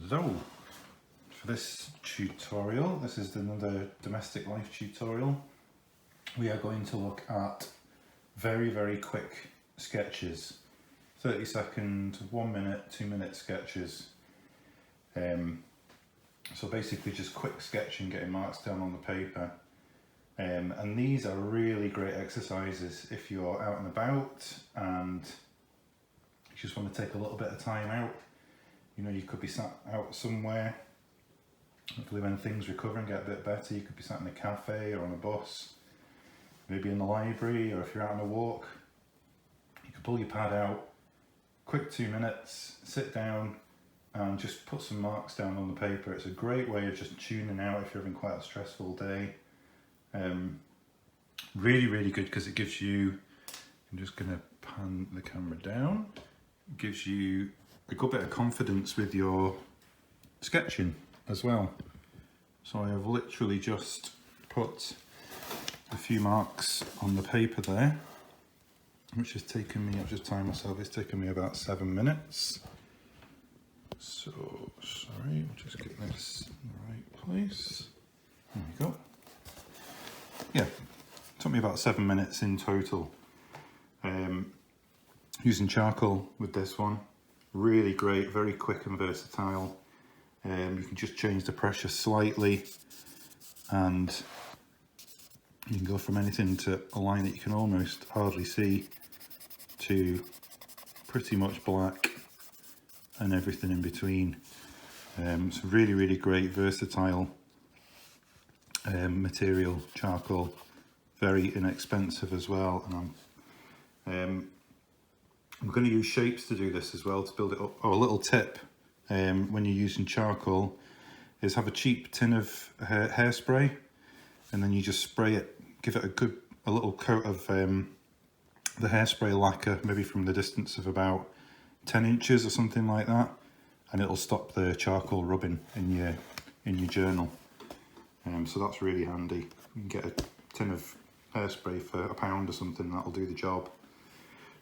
So, for this tutorial, this is another domestic life tutorial. We are going to look at very quick sketches, 30-second, 1 minute, 2 minute sketches. So basically just quick sketching, getting marks down on the paper. And these are really great exercises if you're out and about and you just want to take a little bit of time out. You know, you could be sat out somewhere, hopefully when things recover and get a bit better, you could be sat in a cafe or on a bus, maybe in the library, or if you're out on a walk, you could pull your pad out, quick 2 minutes, sit down and just put some marks down on the paper. It's a great way of just tuning out if you're having quite a stressful day. Really good because it gives you, I'm just going to pan the camera down, it gives you a good bit of confidence with your sketching as well. So I have literally just put a few marks on the paper there, which has taken me, I'll just time myself, it's taken me about 7 minutes. So, sorry, I'll just get this in the right place. There we go. Yeah, took me about 7 minutes in total. Using charcoal with this one, really great, very quick and versatile. You can just change the pressure slightly and you can go from anything to a line that you can almost hardly see to pretty much black and everything in between. It's really great, versatile material, charcoal, very inexpensive as well. And I'm going to use shapes to do this as well, to build it up. Oh, a little tip when you're using charcoal is have a cheap tin of hairspray, and then you just spray it, give it a little coat of the hairspray lacquer, maybe from the distance of about 10 inches or something like that, and it'll stop the charcoal rubbing in your journal. So that's really handy. You can get a tin of hairspray for £1 or something, that'll do the job.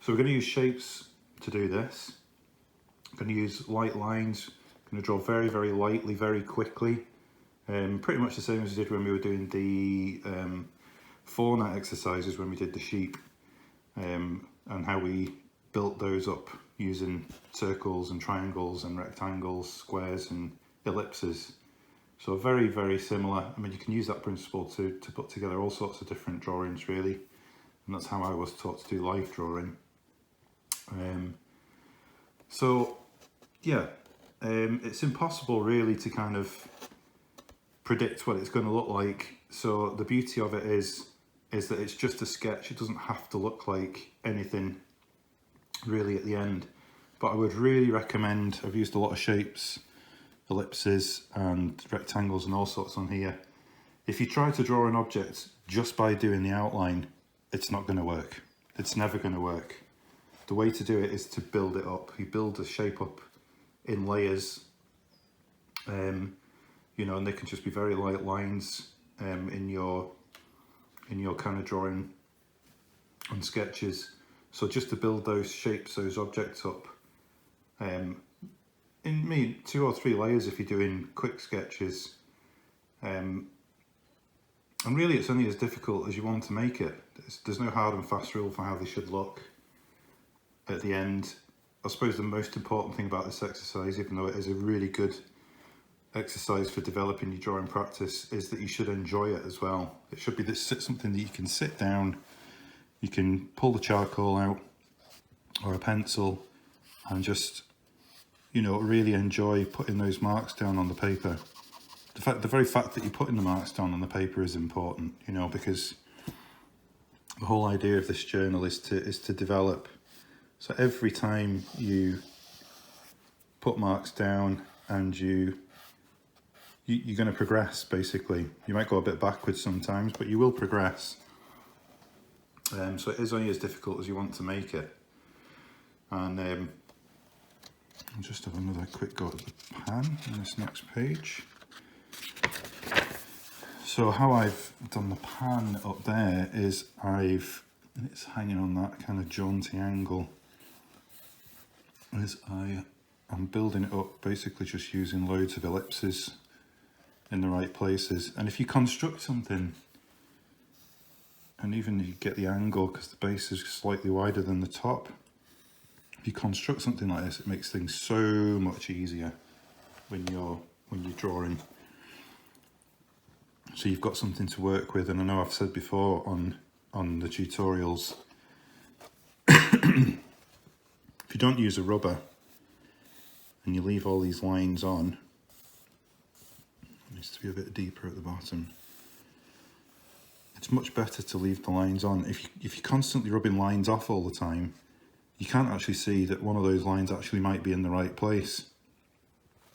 So we're going to use shapes to do this. I'm going to use light lines. I'm going to draw very lightly, very quickly. Pretty much the same as we did when we were doing the fauna exercises, when we did the sheep, and how we built those up using circles and triangles and rectangles, squares and ellipses. So very similar. I mean, you can use that principle to put together all sorts of different drawings really, and that's how I was taught to do life drawing. So yeah, it's impossible really to kind of predict what it's going to look like. So the beauty of it is that it's just a sketch. It doesn't have to look like anything really at the end, but I would really recommend, I've used a lot of shapes, ellipses and rectangles and all sorts on here. If you try to draw an object just by doing the outline, it's not going to work. It's never going to work. The way to do it is to build it up. You build a shape up in layers, you know, and they can just be very light lines in your kind of drawing and sketches. So just to build those shapes, those objects up, in 2 or 3 layers if you're doing quick sketches. And really it's only as difficult as you want to make it. There's no hard and fast rule for how they should look at the end. I suppose the most important thing about this exercise, even though it is a really good exercise for developing your drawing practice, is that you should enjoy it as well. It should be something that you can sit down, you can pull the charcoal out or a pencil and just, you know, really enjoy putting those marks down on the paper. The very fact that you're putting the marks down on the paper is important, you know, because the whole idea of this journal is to develop. So every time you put marks down and you're going to progress, basically. You might go a bit backwards sometimes, but you will progress. So it is only as difficult as you want to make it. And I'll just have another quick go at the pan on this next page. So how I've done the pan up there is it's hanging on that kind of jaunty angle, is I I'm building it up basically just using loads of ellipses in the right places. And if you construct something, and even you get the angle because the base is slightly wider than the top, if you construct something like this, it makes things so much easier when you're drawing. So you've got something to work with. And I know I've said before on the tutorials, if you don't use a rubber and you leave all these lines on, it needs to be a bit deeper at the bottom. It's much better to leave the lines on. If you're constantly rubbing lines off all the time, you can't actually see that one of those lines actually might be in the right place.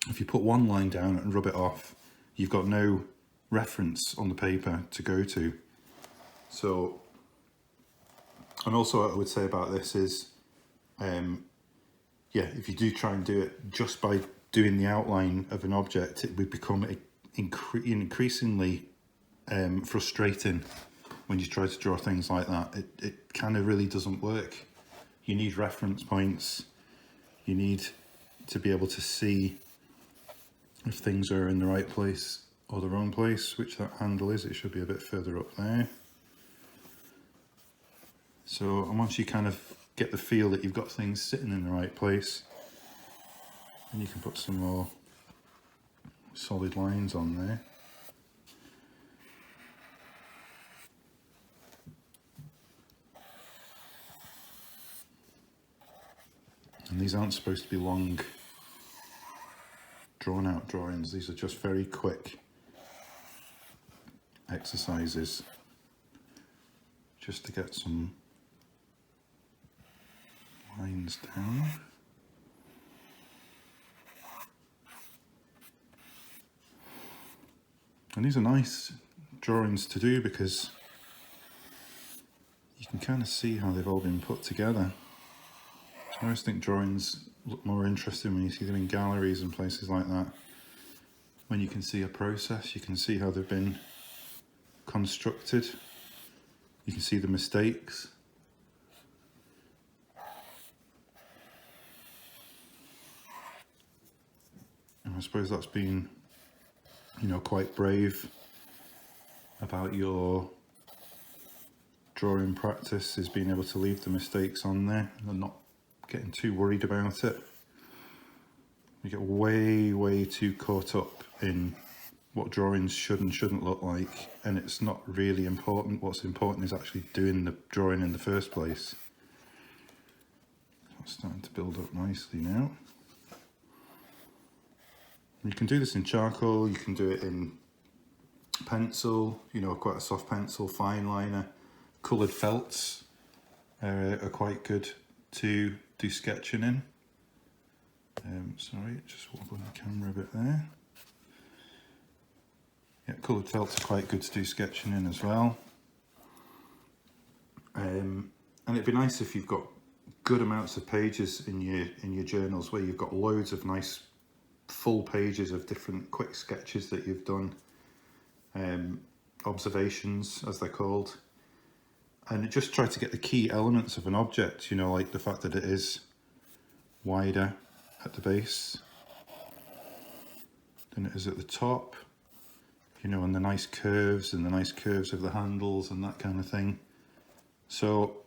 If you put one line down and rub it off, you've got no reference on the paper to go to. So, and also what I would say about this is, yeah, if you do try and do it just by doing the outline of an object, it would become increasingly frustrating when you try to draw things like that. It kind of really doesn't work. You need reference points. You need to be able to see if things are in the right place or the wrong place, which that handle is. It should be a bit further up there. So, and once you kind of get the feel that you've got things sitting in the right place, then you can put some more solid lines on there. And these aren't supposed to be long, drawn out drawings. These are just very quick exercises just to get some lines down. And these are nice drawings to do because you can kind of see how they've all been put together. I always think drawings look more interesting when you see them in galleries and places like that. When you can see a process, you can see how they've been constructed. You can see the mistakes. And I suppose that's been, you know, quite brave about your drawing practice, is being able to leave the mistakes on there and not getting too worried about it. We get way too caught up in what drawings should and shouldn't look like, and it's not really important. What's important is actually doing the drawing in the first place. It's starting to build up nicely now. You can do this in charcoal, you can do it in pencil, you know, quite a soft pencil, fine liner. Coloured felts are quite good to do sketching in. Sorry, just wobbling the camera a bit there. Yeah, coloured felts are quite good to do sketching in as well. And it'd be nice if you've got good amounts of pages in your journals where you've got loads of nice full pages of different quick sketches that you've done, observations as they're called. And just try to get the key elements of an object, you know, like the fact that it is wider at the base than it is at the top, you know, and the nice curves and the nice curves of the handles and that kind of thing. So,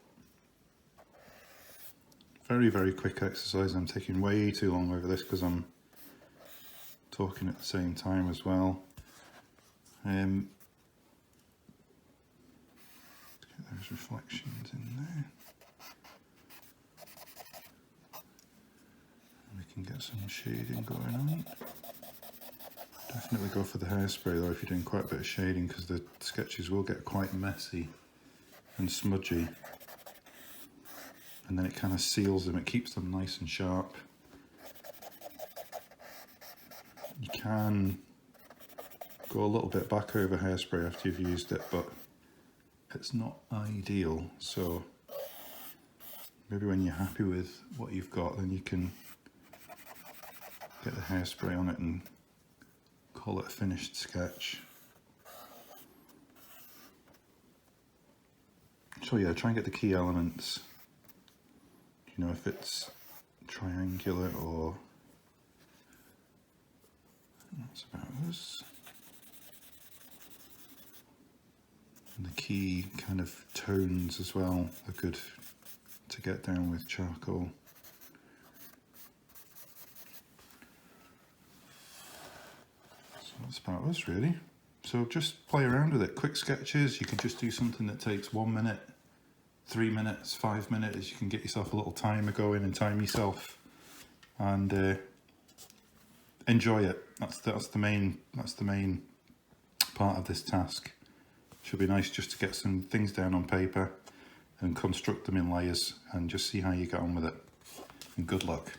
very quick exercise. I'm taking way too long over this because I'm talking at the same time as well. There's reflections in there. And we can get some shading going on. Definitely go for the hairspray though if you're doing quite a bit of shading, because the sketches will get quite messy and smudgy. And then it kind of seals them, it keeps them nice and sharp. You can go a little bit back over hairspray after you've used it, but it's not ideal. So maybe when you're happy with what you've got, then you can get the hairspray on it and call it a finished sketch. So yeah, try and get the key elements. You know, if it's triangular or That's about us. And the key kind of tones as well are good to get down with charcoal. So that's about us really. So just play around with it. Quick sketches, you can just do something that takes 1 minute, 3 minutes, 5 minutes. You can get yourself a little timer going and time yourself and enjoy it. That's the main part of this task. Should be nice just to get some things down on paper and construct them in layers and just see how you get on with it. And good luck.